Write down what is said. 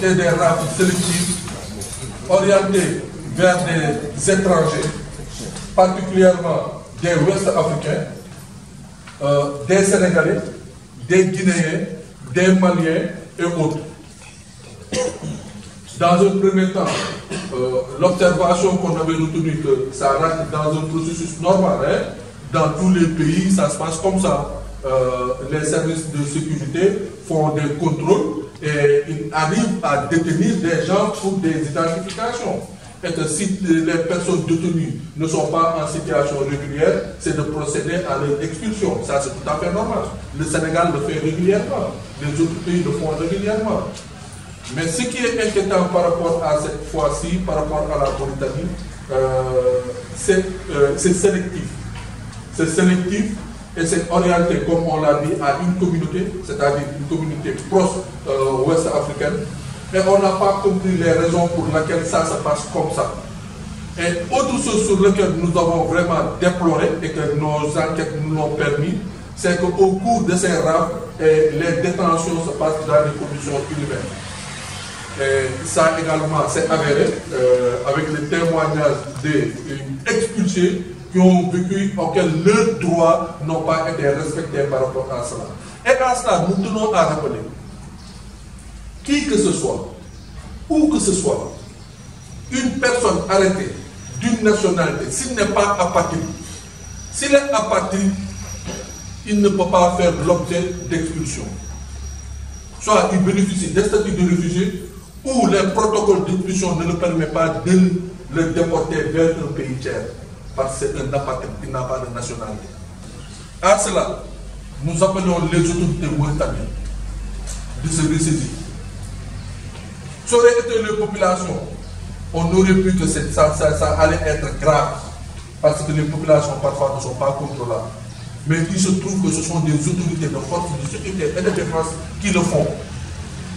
c'était des rafles sélectives orientées vers des étrangers, particulièrement des Ouest-Africains, des Sénégalais, des Guinéens, des Maliens et autres. Dans un premier temps, l'observation qu'on avait retenue que ça rentre dans un processus normal, hein. Dans tous les pays, ça se passe comme ça. Les services de sécurité font des contrôles et ils arrivent à détenir des gens pour des identifications. Et que si les personnes détenues ne sont pas en situation régulière, c'est de procéder à leur expulsion. Ça, c'est tout à fait normal. Le Sénégal le fait régulièrement. Les autres pays le font régulièrement. Mais ce qui est inquiétant par rapport à cette fois-ci, par rapport à la Mauritanie, c'est sélectif. C'est sélectif et c'est orienté, comme on l'a dit, à une communauté, c'est-à-dire une communauté proche ouest-africaine. Et on n'a pas compris les raisons pour lesquelles ça se passe comme ça. Et autre chose sur laquelle nous avons vraiment déploré et que nos enquêtes nous l'ont permis, c'est qu'au cours de ces rafles, les détentions se passent dans des conditions inhumaines. Et ça également s'est avéré avec les témoignages des expulsés qui ont vécu auxquels leurs droits n'ont pas été respectés par rapport à cela. Et à cela, nous tenons à rappeler, qui que ce soit, où que ce soit, une personne arrêtée d'une nationalité, s'il n'est pas apatride, s'il est apatride, il ne peut pas faire l'objet d'expulsion. Soit il bénéficie des statuts de réfugié, ou les protocoles d'expulsion ne le permettent pas de le déporter vers un pays tiers, parce que c'est un apatride qui n'a pas de nationalité. À cela, nous appelons les autorités mauritaniennes de se ressaisir. Ça aurait été les populations, on aurait pu que ça allait être grave, parce que les populations parfois ne sont pas contrôlables. Mais il se trouve que ce sont des autorités de force de sécurité et de défense qui le font.